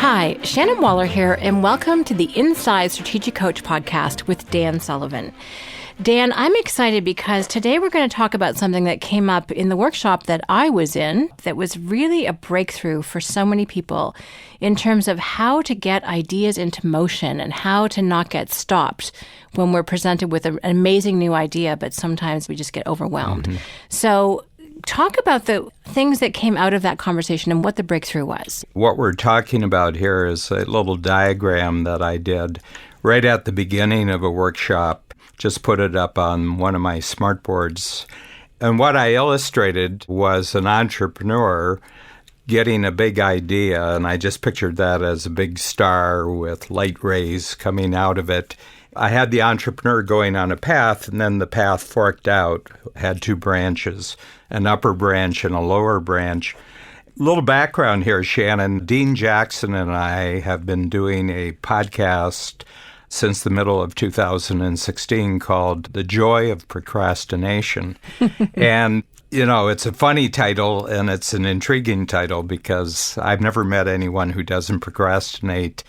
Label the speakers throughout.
Speaker 1: Hi, Shannon Waller here, and welcome to the Inside Strategic Coach podcast with Dan Sullivan. Dan, I'm excited because today we're going to talk about something that came up in the workshop that I was in that was really a breakthrough for so many people in terms of how to get ideas into motion and how to not get stopped when we're presented with an amazing new idea, but sometimes we just get overwhelmed. Mm-hmm. So talk about the things that came out of that conversation and what the breakthrough was.
Speaker 2: What we're talking about here is a little diagram that I did right at the beginning of a workshop. Just put it up on one of my smart boards. And what I illustrated was an entrepreneur getting a big idea, and I just pictured that as a big star with light rays coming out of it. I had the entrepreneur going on a path, and then the path forked out, had two branches, an upper branch and a lower branch. Little background here, Shannon. Dean Jackson and I have been doing a podcast since the middle of 2016 called The Joy of Procrastination. And, you know, it's a funny title and it's an intriguing title because I've never met anyone who doesn't procrastinate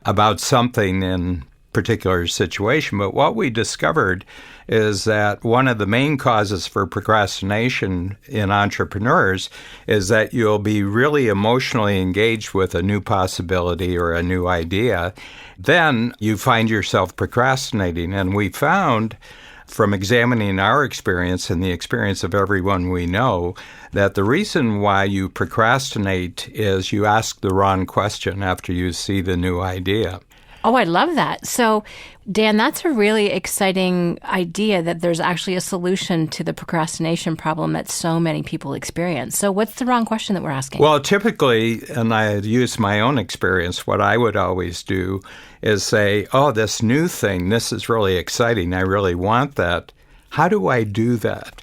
Speaker 2: about something in particular situation. But what we discovered is that one of the main causes for procrastination in entrepreneurs is that you'll be really emotionally engaged with a new possibility or a new idea. Then you find yourself procrastinating. And we found from examining our experience and the experience of everyone we know that the reason why you procrastinate is you ask the wrong question after you see the new idea.
Speaker 1: Oh, I love that. So, Dan, that's a really exciting idea that there's actually a solution to the procrastination problem that so many people experience. So what's the wrong question that we're asking?
Speaker 2: Well, typically, and I use my own experience, what I would always do is say, oh, this new thing, this is really exciting. I really want that. How do I do that?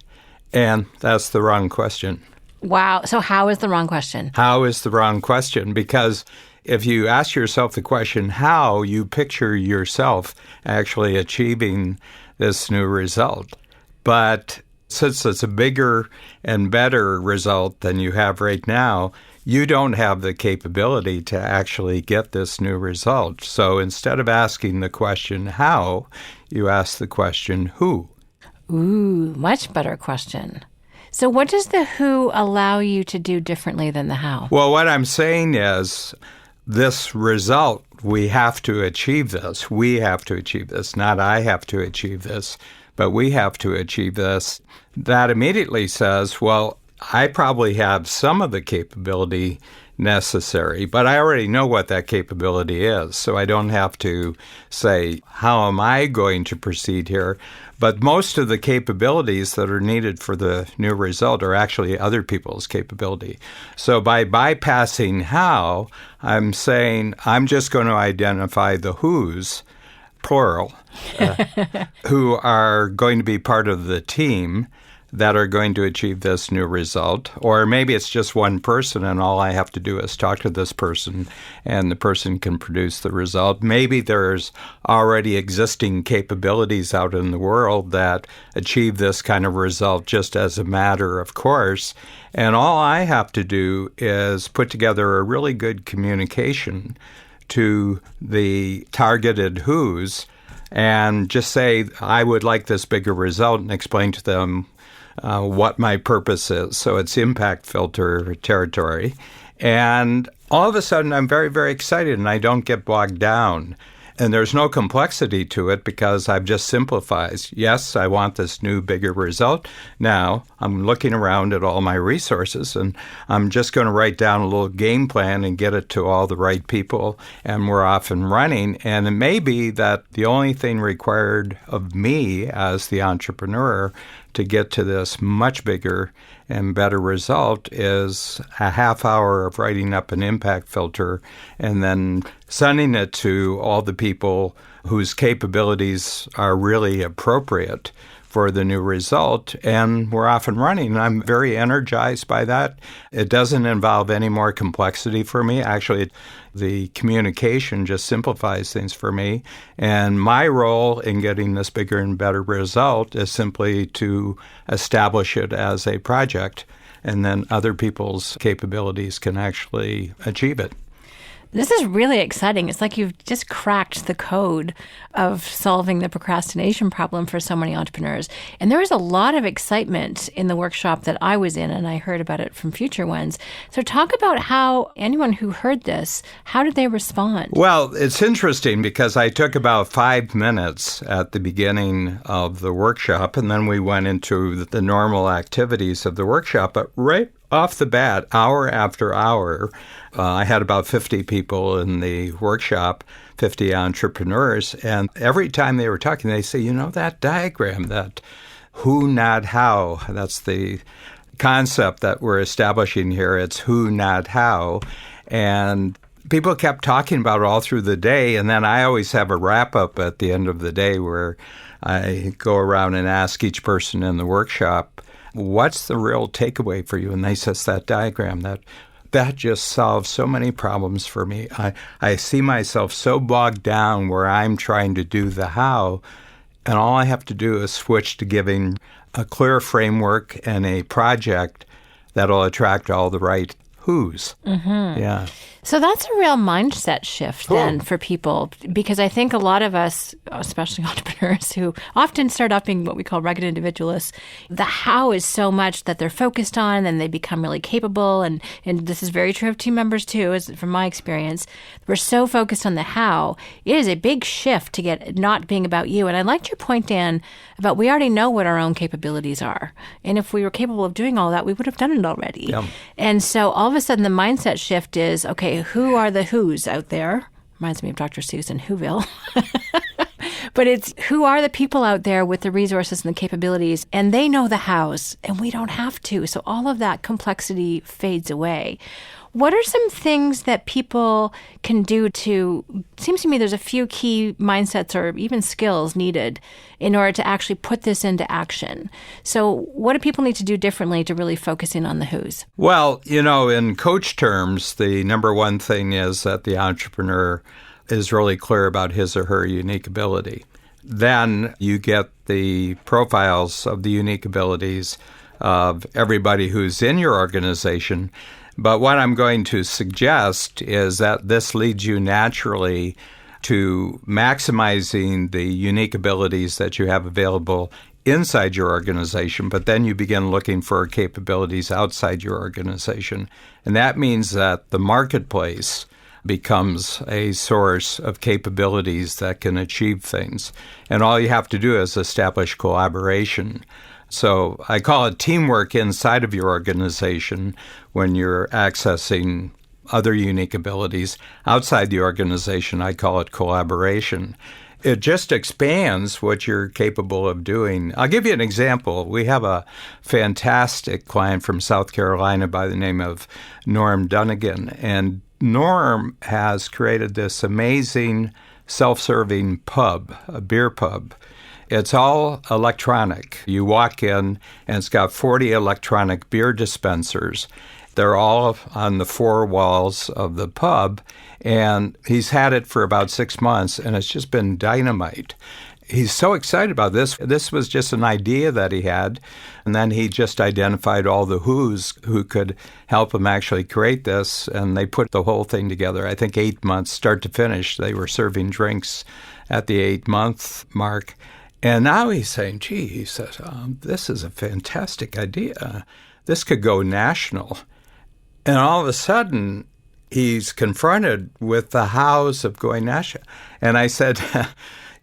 Speaker 2: And that's the wrong question.
Speaker 1: Wow. So how is the wrong question?
Speaker 2: How is the wrong question? Because if you ask yourself the question, how, you picture yourself actually achieving this new result. But since it's a bigger and better result than you have right now, you don't have the capability to actually get this new result. So instead of asking the question, how, you ask the question, who?
Speaker 1: Ooh, much better question. So what does the who allow you to do differently than the how?
Speaker 2: Well, what I'm saying is, this result, we have to achieve this. We have to achieve this. Not I have to achieve this, but we have to achieve this. That immediately says, well, I probably have some of the capability necessary, but I already know what that capability is. So I don't have to say, how am I going to proceed here? But most of the capabilities that are needed for the new result are actually other people's capability. So by bypassing how, I'm saying I'm just going to identify the who's, plural, who are going to be part of the team that are going to achieve this new result. Or maybe it's just one person and all I have to do is talk to this person and the person can produce the result. Maybe there's already existing capabilities out in the world that achieve this kind of result just as a matter of course. And all I have to do is put together a really good communication to the targeted who's and just say, I would like this bigger result and explain to them what my purpose is. So it's impact filter territory. And all of a sudden, I'm very, very excited and I don't get bogged down. And there's no complexity to it because I've just simplified. Yes, I want this new, bigger result. Now, I'm looking around at all my resources and I'm just going to write down a little game plan and get it to all the right people. And we're off and running. And it may be that the only thing required of me as the entrepreneur to get to this much bigger and better result is a half hour of writing up an impact filter and then sending it to all the people whose capabilities are really appropriate for the new result, and we're off and running. And I'm very energized by that. It doesn't involve any more complexity for me. Actually, the communication just simplifies things for me. And my role in getting this bigger and better result is simply to establish it as a project, and then other people's capabilities can actually achieve it.
Speaker 1: This is really exciting. It's like you've just cracked the code of solving the procrastination problem for so many entrepreneurs. And there was a lot of excitement in the workshop that I was in, and I heard about it from future ones. So talk about how anyone who heard this, how did they respond?
Speaker 2: Well, it's interesting because I took about 5 minutes at the beginning of the workshop, and then we went into the normal activities of the workshop. But right off the bat, hour after hour, I had about 50 people in the workshop, 50 entrepreneurs, and every time they were talking, they say, that diagram, that who, not how, that's the concept that we're establishing here. It's who, not how. And people kept talking about it all through the day, and then I always have a wrap-up at the end of the day where I go around and ask each person in the workshop, what's the real takeaway for you? And they says that diagram, that just solves so many problems for me. I see myself so bogged down where I'm trying to do the how, and all I have to do is switch to giving a clear framework and a project that'll attract all the right who's.
Speaker 1: Mm-hmm.
Speaker 2: Yeah.
Speaker 1: So that's a real mindset shift then for people, because I think a lot of us, especially entrepreneurs who often start off being what we call rugged individualists, the how is so much that they're focused on and they become really capable. And this is very true of team members too, as from my experience. We're so focused on the how. It is a big shift to get not being about you. And I liked your point, Dan, about we already know what our own capabilities are. And if we were capable of doing all that, we would have done it already.
Speaker 2: Yeah.
Speaker 1: And so all of a sudden the mindset shift is, okay, who are the who's out there? Reminds me of Dr. Seuss and Whoville. But it's who are the people out there with the resources and the capabilities, and they know the hows, and we don't have to. So all of that complexity fades away. What are some things that people can do to, it seems to me there's a few key mindsets or even skills needed in order to actually put this into action. So what do people need to do differently to really focus in on the who's?
Speaker 2: Well, in coach terms, the number one thing is that the entrepreneur is really clear about his or her unique ability. Then you get the profiles of the unique abilities of everybody who's in your organization. But what I'm going to suggest is that this leads you naturally to maximizing the unique abilities that you have available inside your organization, but then you begin looking for capabilities outside your organization. And that means that the marketplace becomes a source of capabilities that can achieve things. And all you have to do is establish collaboration. So I call it teamwork inside of your organization when you're accessing other unique abilities. Outside the organization, I call it collaboration. It just expands what you're capable of doing. I'll give you an example. We have a fantastic client from South Carolina by the name of Norm Dunnigan. And Norm has created this amazing self-serving pub, a beer pub. It's all electronic. You walk in, and it's got 40 electronic beer dispensers. They're all on the four walls of the pub, and he's had it for about 6 months, and it's just been dynamite. He's so excited about this. This was just an idea that he had, and then he just identified all the who's who could help him actually create this, and they put the whole thing together. I think 8 months, start to finish. They were serving drinks at the 8-month mark. And now he's saying, gee, he says, this is a fantastic idea. This could go national. And all of a sudden, he's confronted with the hows of going national. And I said,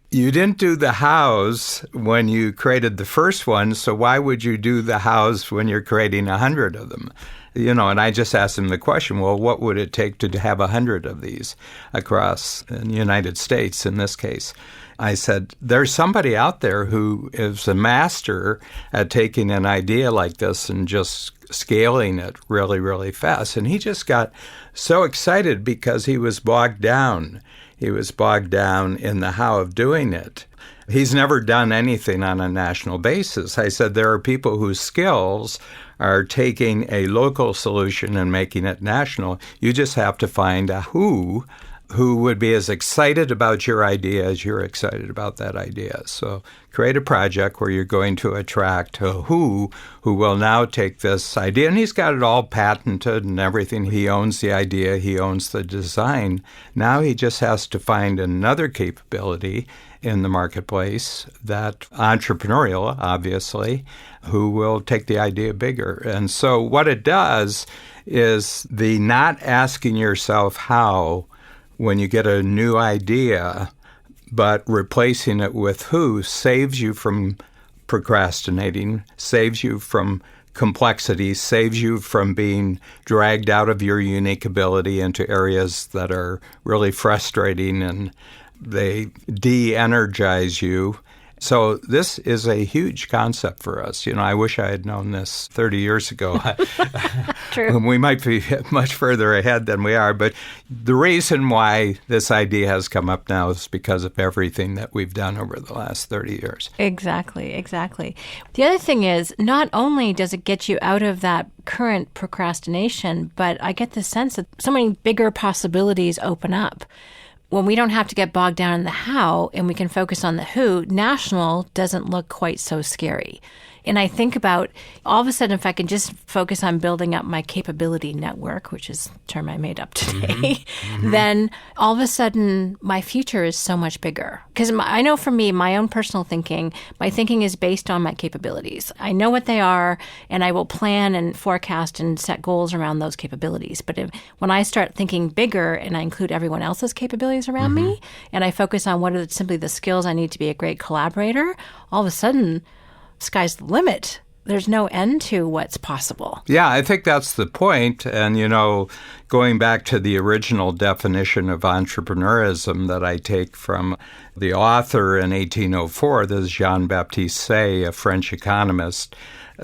Speaker 2: you didn't do the hows when you created the first one, so why would you do the hows when you're creating 100 of them? And I just asked him the question, well, what would it take to have 100 of these across the United States in this case? I said, there's somebody out there who is a master at taking an idea like this and just scaling it really, really fast. And he just got so excited because he was bogged down. He was bogged down in the how of doing it. He's never done anything on a national basis. I said, there are people whose skills are taking a local solution and making it national. You just have to find a who who would be as excited about your idea as you're excited about that idea. So create a project where you're going to attract a who will now take this idea, and he's got it all patented and everything. He owns the idea, he owns the design. Now he just has to find another capability in the marketplace, that entrepreneurial, obviously, who will take the idea bigger. And so what it does is the not asking yourself how when you get a new idea, but replacing it with who saves you from procrastinating, saves you from complexity, saves you from being dragged out of your unique ability into areas that are really frustrating, and they de-energize you. So this is a huge concept for us. I wish I had known this 30 years ago.
Speaker 1: True.
Speaker 2: We might be much further ahead than we are. But the reason why this idea has come up now is because of everything that we've done over the last 30 years.
Speaker 1: Exactly. The other thing is, not only does it get you out of that current procrastination, but I get the sense that so many bigger possibilities open up. When we don't have to get bogged down in the how and we can focus on the who, national doesn't look quite so scary. And I think about, all of a sudden, if I can just focus on building up my capability network, which is a term I made up today, then all of a sudden my future is so much bigger. Because I know for me, my own personal thinking, my thinking is based on my capabilities. I know what they are, and I will plan and forecast and set goals around those capabilities. But when I start thinking bigger and I include everyone else's capabilities around me, and I focus on what are simply the skills I need to be a great collaborator, all of a sudden, sky's the limit. There's no end to what's possible.
Speaker 2: Yeah, I think that's the point. And, going back to the original definition of entrepreneurism that I take from the author in 1804, this is Jean-Baptiste Say, a French economist,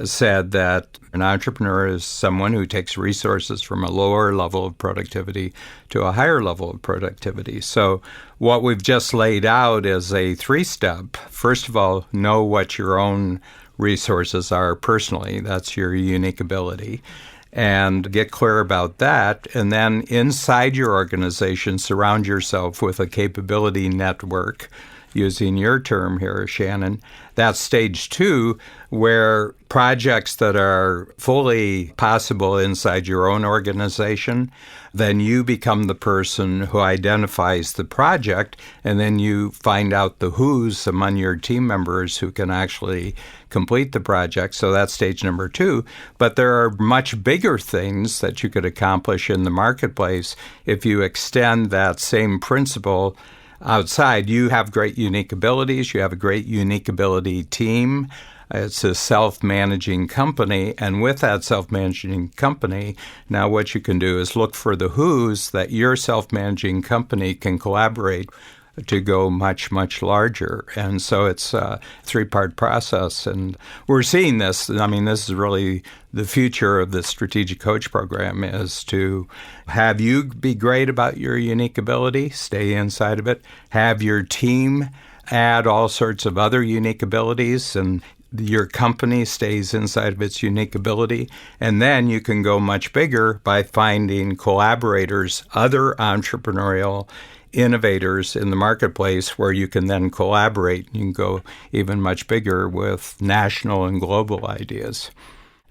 Speaker 2: said that an entrepreneur is someone who takes resources from a lower level of productivity to a higher level of productivity. So what we've just laid out is a 3-step. First of all, know what your own resources are personally. That's your unique ability. And get clear about that. And then inside your organization, surround yourself with a capability network, using your term here, Shannon. That's stage 2, where projects that are fully possible inside your own organization, then you become the person who identifies the project, and then you find out the who's among your team members who can actually complete the project. So that's stage number 2. But there are much bigger things that you could accomplish in the marketplace if you extend that same principle outside. You have great unique abilities. You have a great unique ability team. It's a self-managing company. And with that self-managing company, now what you can do is look for the who's that your self-managing company can collaborate to go much, much larger. And so it's a 3-part process. And we're seeing this. I mean, this is really the future of the Strategic Coach Program, is to have you be great about your unique ability, stay inside of it, have your team add all sorts of other unique abilities, and your company stays inside of its unique ability. And then you can go much bigger by finding collaborators, other entrepreneurial innovators in the marketplace where you can then collaborate. You can go even much bigger with national and global ideas.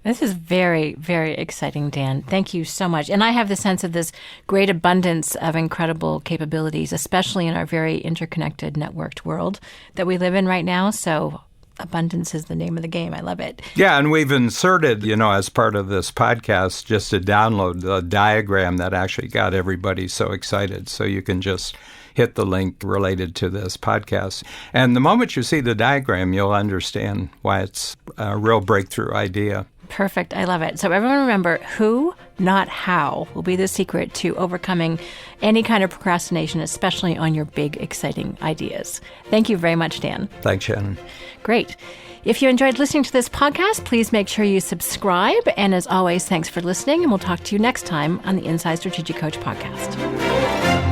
Speaker 1: This is very, very exciting, Dan. Thank you so much. And I have the sense of this great abundance of incredible capabilities, especially in our very interconnected, networked world that we live in right now. So abundance is the name of the game. I love it.
Speaker 2: Yeah, and we've inserted, as part of this podcast, just to download the diagram that actually got everybody so excited. So you can just hit the link related to this podcast. And the moment you see the diagram, you'll understand why it's a real breakthrough idea.
Speaker 1: Perfect. I love it. So everyone remember, who, not how, will be the secret to overcoming any kind of procrastination, especially on your big, exciting ideas. Thank you very much, Dan.
Speaker 2: Thanks, Shannon.
Speaker 1: Great. If you enjoyed listening to this podcast, please make sure you subscribe. And as always, thanks for listening, and we'll talk to you next time on the Inside Strategic Coach podcast.